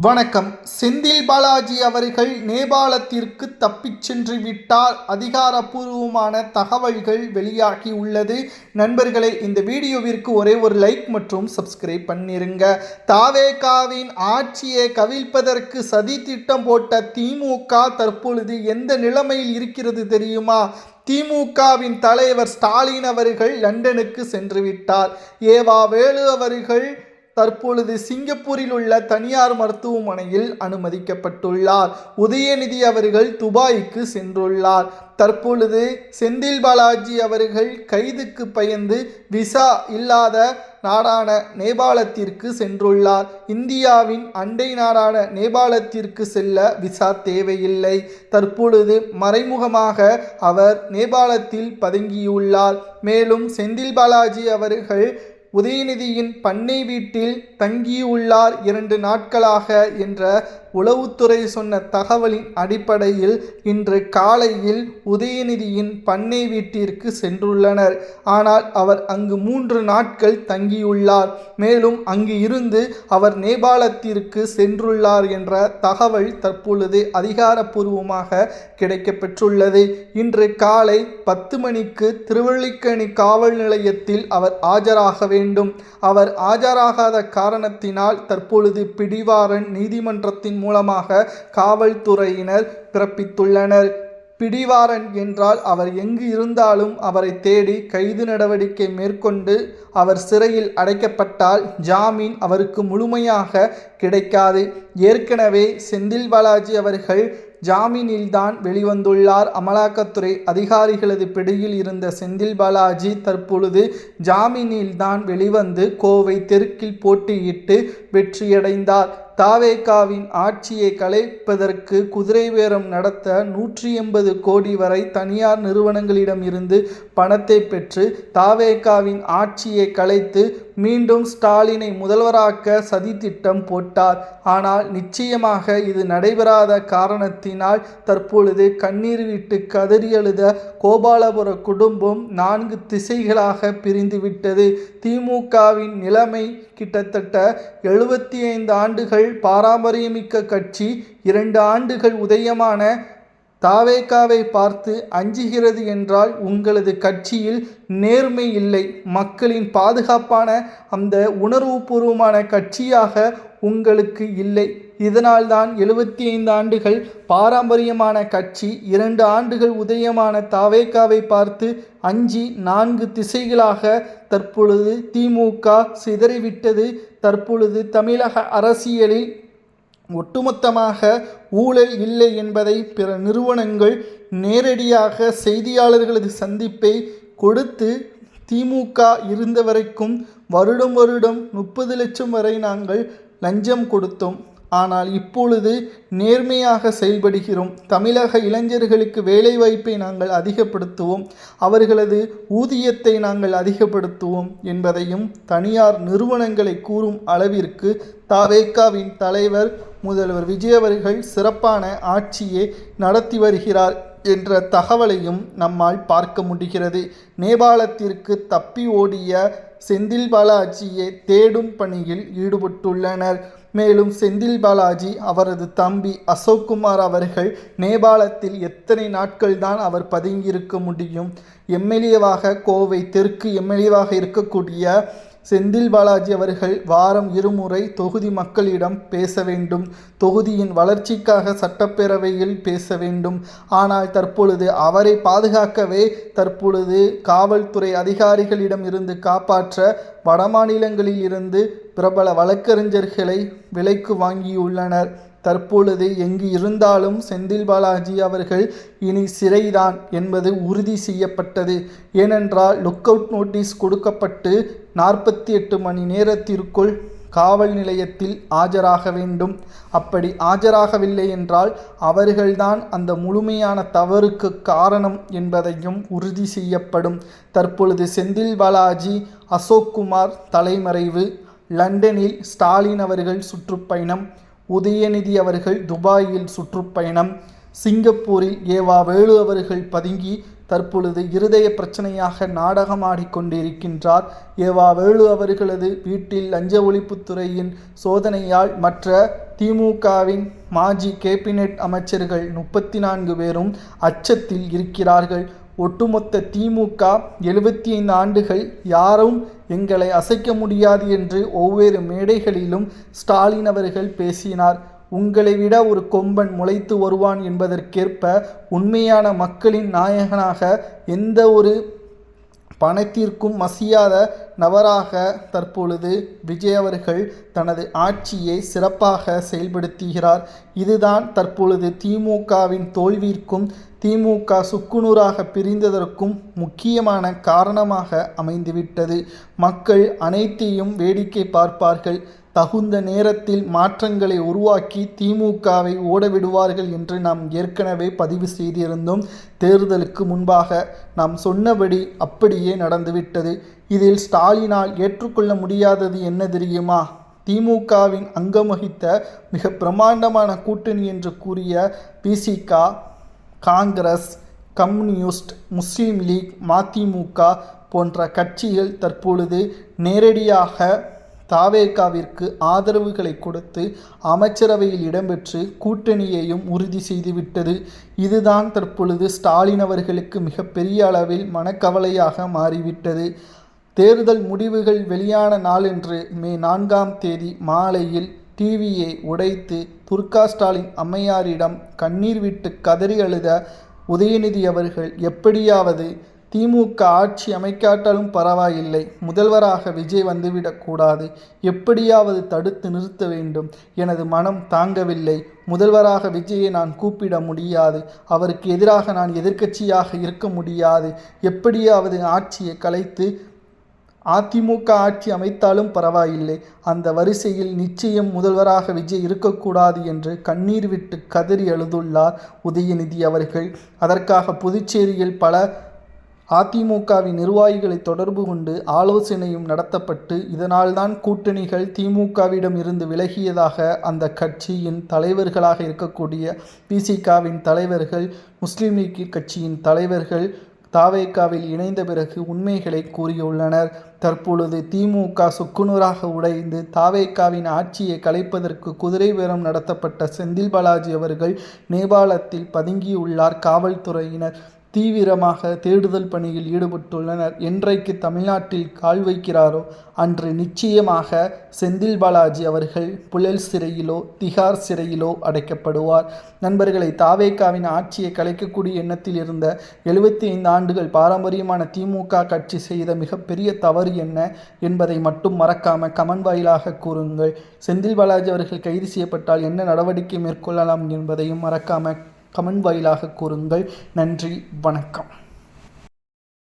வணக்கம். செந்தில் பாலாஜி அவர்கள் நேபாளத்திற்கு தப்பிச் சென்று விட்டார். அதிகாரப்பூர்வமான தகவல்கள் வெளியாகி உள்ளது. நண்பர்களே, இந்த வீடியோவிற்கு ஒரே ஒரு லைக் மற்றும் சப்ஸ்கிரைப் பண்ணிருங்க. தாவேகாவின் ஆட்சியை கவிழ்ப்பதற்கு சதி திட்டம் போட்ட திமுக தற்பொழுது எந்த நிலைமையில் இருக்கிறது தெரியுமா? திமுகவின் தலைவர் ஸ்டாலின் அவர்கள் லண்டனுக்கு சென்று விட்டார். ஏவா வேலு அவர்கள் தற்பொழுது சிங்கப்பூரில் உள்ள தனியார் மருத்துவமனையில் அனுமதிக்கப்பட்டுள்ளார். உதயநிதி அவர்கள் துபாய்க்கு சென்றுள்ளார். தற்பொழுது செந்தில் பாலாஜி அவர்கள் கைதுக்கு பயந்து விசா இல்லாத நாடான நேபாளத்திற்கு சென்றுள்ளார். இந்தியாவின் அண்டை நாடான நேபாளத்திற்கு செல்ல விசா தேவையில்லை. தற்பொழுது மறைமுகமாக அவர் நேபாளத்தில் பதுங்கியுள்ளார். மேலும் செந்தில் பாலாஜி அவர்கள் உதயநிதியின் பண்ணை வீட்டில் தங்கியுள்ளார் 2 நாட்களாக என்ற உளவுத்துறை சொன்ன தகவலின் அடிப்படையில் இன்று காலையில் உதயநிதியின் பண்ணை வீட்டிற்கு சென்றுள்ளனர். ஆனால் அவர் அங்கு 3 நாட்கள் தங்கியுள்ளார். மேலும் அங்கு இருந்து அவர் நேபாளத்திற்கு சென்றுள்ளார் என்ற தகவல் தற்பொழுது அதிகாரப்பூர்வமாக கிடைக்கப்பெற்றுள்ளது. இன்று காலை 10 மணிக்கு திருவல்லிக்கேணி காவல் நிலையத்தில் அவர் ஆஜராக வேண்டும். அவர் ஆஜராகாத காரணத்தினால் தற்பொழுது பிடிவாரண்ட் நீதிமன்றத்தின் மூலமாக காவல்துறையினர் பிறப்பித்துள்ளனர். பிடிவாரண்ட் என்றால் அவர் எங்கு இருந்தாலும் அவரை தேடி கைது நடவடிக்கை மேற்கொண்டு அவர் சிறையில் அடைக்கப்பட்டால் ஜாமீன் அவருக்கு முழுமையாக கிடைக்காது. ஏற்கனவே செந்தில் பாலாஜி அவர்கள் ஜாமீனில்தான் வெளிவந்துள்ளார். அமலாக்கத்துறை அதிகாரிகளது பிடியில் இருந்த செந்தில் பாலாஜி தற்பொழுது ஜாமீனில்தான் வெளிவந்து கோவை தெற்கில் போட்டியிட்டு வெற்றியடைந்தார். தாவேகாவின் ஆட்சியை கலைப்பதற்கு குதிரை பேரம் நடத்த 180 கோடி வரை தனியார் நிறுவனங்களிடம் இருந்து பணத்தை பெற்று தாவேகாவின் ஆட்சியை கலைத்து மீண்டும் ஸ்டாலினை முதல்வராக்க சதி திட்டம் போட்டார். ஆனால் நிச்சயமாக இது நடைபெறாத காரணத்தினால் தற்பொழுது கண்ணீர் விட்டு கதறி அழுத கோபாலபுர குடும்பம் 4 திசைகளாக பிரிந்துவிட்டது. திமுகவின் நிலைமை கிட்டத்தட்ட 75 ஆண்டுகள் பாரம்பரியமிக்க கட்சி 2 ஆண்டுகள் உதயமான தாவேகாவை பார்த்து அஞ்சுகிறது என்றால் உங்களது கட்சியில் நேர்மை இல்லை. மக்களின் பாதுகாப்பான அந்த உணர்வுபூர்வமான கட்சியாக உங்களுக்கு இல்லை. இதனால்தான் 75 ஆண்டுகள் பாரம்பரியமான கட்சி 2 ஆண்டுகள் உதயமான தாவேகாவை பார்த்து அஞ்சி 4 திசைகளாக தற்பொழுது திமுக சிதறிவிட்டது. தற்பொழுது தமிழக அரசியலில் ஒட்டுமொத்தமாக ஊழல் இல்லை என்பதை பிற நிறுவனங்கள் நேரடியாக செய்தியாளர்களது சந்திப்பை கொடுத்து திமுக இருந்த வரைக்கும் வருடம் 30 லட்சம் வரை நாங்கள் லஞ்சம் கொடுத்தோம். ஆனால் இப்பொழுது நேர்மையாக செயல்படுகிறோம். தமிழக இளைஞர்களுக்கு வேலைவாய்ப்பை நாங்கள் அதிகப்படுத்துவோம், அவர்களது ஊதியத்தை நாங்கள் அதிகப்படுத்துவோம் என்பதையும் தனியார் நிறுவனங்களை கூறும் அளவிற்கு தாவேகாவின் தலைவர் முதல்வர் விஜய் அவர்கள் சிறப்பான ஆட்சியை நடத்தி வருகிறார் என்ற தகவலையும் நம்மால் பார்க்க முடிகிறது. நேபாளத்திற்கு தப்பி ஓடிய செந்தில் பாலாஜியை தேடும் பணியில் ஈடுபட்டுள்ளனர். மேலும் செந்தில் பாலாஜி அவரது தம்பி அசோக்குமார் அவர்கள் நேபாளத்தில் எத்தனை நாட்கள் தான் அவர் பதுங்கியிருக்க முடியும்? எம்எல்ஏவாக கோவை தெற்கு எம்எல்ஏவாக இருக்கக்கூடிய செந்தில் பாலாஜி அவர்கள் வாரம் 2 முறை தொகுதி மக்களிடம் பேச வேண்டும். தொகுதியின் வளர்ச்சிக்காக சட்டப்பேரவையில் பேச வேண்டும். ஆனால் தற்பொழுது அவரை பாதுகாக்கவே தற்பொழுது காவல்துறை அதிகாரிகளிடம் இருந்து காப்பாற்ற வடமாநிலங்களில் இருந்து பிரபல வழக்கறிஞர்களை விலைக்கு வாங்கியுள்ளனர். தற்பொழுது எங்கு இருந்தாலும் செந்தில் பாலாஜி அவர்கள் இனி சிறைதான் என்பது உறுதி செய்யப்பட்டது. ஏனென்றால் லுக் அவுட் நோட்டீஸ் கொடுக்கப்பட்டு 48 மணி நேரத்திற்குள் காவல் நிலையத்தில் ஆஜராக வேண்டும். அப்படி ஆஜராகவில்லை என்றால் அவர்கள்தான் அந்த முழுமையான தவறுக்கு காரணம் என்பதையும் உறுதி செய்யப்படும். தற்பொழுது செந்தில் பாலாஜி, அசோக்குமார் தலைமறைவு, லண்டனில் ஸ்டாலின் அவர்கள் சுற்றுப்பயணம், உதயநிதி அவர்கள் துபாயில் சுற்றுப்பயணம், சிங்கப்பூரில் ஏவா வேலு அவர்கள் பதுங்கி தற்பொழுது இருதய பிரச்சனையாக நாடகமாடிக்கொண்டிருக்கின்றார். ஏவா வேலு அவர்களது வீட்டில் லஞ்ச ஒழிப்புத்துறையின் சோதனையால் மற்ற திமுகவின் மாஜி கேபினெட் அமைச்சர்கள் 34 பேரும் அச்சத்தில் இருக்கிறார்கள். ஒட்டுமொத்த திமுக 75 ஆண்டுகள் யாரும் எங்களை அசைக்க முடியாது என்று ஒவ்வொரு மேடைகளிலும் ஸ்டாலின் அவர்கள் பேசினார். உங்களை விட ஒரு கொம்பன் முளைத்து வருவான் என்பதற்கேற்ப உண்மையான மக்களின் நாயகனாக எந்த ஒரு பணத்திற்கும் மசியாத நபராக தற்பொழுது விஜய் அவர்கள் தனது ஆட்சியை சிறப்பாக செயல்படுத்துகிறார். இதுதான் தற்பொழுது திமுகவின் தோல்விற்கும் திமுக சுக்குநூறாக பிரிந்ததற்கும் முக்கியமான காரணமாக அமைந்துவிட்டது. மக்கள் அனைத்தையும் வேடிக்கை பார்ப்பார்கள். தகுந்த நேரத்தில் மாற்றங்களை உருவாக்கி திமுகவை ஓடவிடுவார்கள் என்று நாம் ஏற்கனவே பதிவு செய்திருந்தோம். தேர்தலுக்கு முன்பாக நாம் சொன்னபடி அப்படியே நடந்துவிட்டது. இதில் ஸ்டாலினால் ஏற்றுக்கொள்ள முடியாதது என்ன தெரியுமா? திமுகவின் அங்கம் வகித்த மிக பிரமாண்டமான கூட்டணி என்று கூறிய விசிக, காங்கிரஸ், கம்யூனிஸ்ட், முஸ்லீம் லீக், மதிமுக போன்ற கட்சிகள் தற்பொழுது நேரடியாக தாவேகாவிற்கு ஆதரவுகளை கொடுத்து அமைச்சரவையில் இடம்பெற்று கூட்டணியையும் உறுதி செய்துவிட்டது. இதுதான் தற்பொழுது ஸ்டாலின் அவர்களுக்கு மிகப்பெரிய அளவில் மனக்கவலையாக மாறிவிட்டது. தேர்தல் முடிவுகள் வெளியான நாளன்று மே 4ஆம் தேதி மாலையில் டிவியை உடைத்து துர்கா ஸ்டாலின் அம்மையாரிடம் கண்ணீர் விட்டு கதறி அழுத உதயநிதி அவர்கள் எப்படியாவது திமுக ஆட்சி அமைக்காட்டாலும் பரவாயில்லை, முதல்வராக விஜய் வந்துவிடக்கூடாது, எப்படியாவது தடுத்து நிறுத்த வேண்டும், எனது மனம் தாங்கவில்லை, முதல்வராக விஜயை நான் கூப்பிட முடியாது, அவருக்கு எதிராக நான் எதிர்க்கட்சியாக இருக்க முடியாது, எப்படியாவது ஆட்சியை கலைத்து அதிமுக ஆட்சி அமைத்தாலும் பரவாயில்லை, அந்த வரிசையில் நிச்சயம் முதல்வராக விஜய் இருக்கக்கூடாது என்று கண்ணீர் விட்டு கதறி அழுதுள்ளார் உதயநிதி அவர்கள். அதற்காக புதுச்சேரியில் பல அதிமுகவின் நிர்வாகிகளை தொடர்பு கொண்டு ஆலோசனையும் நடத்தப்பட்டு இதனால்தான் கூட்டணிகள் திமுகவிடம் இருந்து விலகியதாக அந்த கட்சியின் தலைவர்களாக இருக்கக்கூடிய விசிகாவின் தலைவர்கள், முஸ்லீம் லீக் கட்சியின் தலைவர்கள் தாவேகாவில் இணைந்த பிறகு உண்மைகளை கூறியுள்ளனர். தற்பொழுது திமுக சுக்குநூறாக உடைந்து தாவேகாவின் ஆட்சியை கலைப்பதற்கு குதிரை பேரம் நடத்தப்பட்ட செந்தில் பாலாஜி அவர்கள் நேபாளத்தில் பதுங்கியுள்ளார். காவல்துறையினர் தீவிரமாக தேடுதல் பணியில் ஈடுபட்டுள்ளனர். என்றைக்கு தமிழ்நாட்டில் கால் வைக்கிறாரோ அன்று நிச்சயமாக செந்தில் பாலாஜி அவர்கள் புழல் சிறையிலோ திகார் சிறையிலோ அடைக்கப்படுவார். நண்பர்களை, தாவேகாவின் ஆட்சியை கலைக்கக்கூடிய எண்ணத்தில் இருந்த 75 ஆண்டுகள் பாரம்பரியமான திமுக கட்சி செய்த மிகப்பெரிய தவறு என்ன என்பதை மட்டும் மறக்காம கமெண்ட் வாயிலாக கூறுங்கள். செந்தில் பாலாஜி அவர்கள் கைது செய்யப்பட்டால் என்ன நடவடிக்கை மேற்கொள்ளலாம் என்பதையும் மறக்காம கமெண்ட் வாயிலாக கூறுங்கள். நன்றி, வணக்கம்.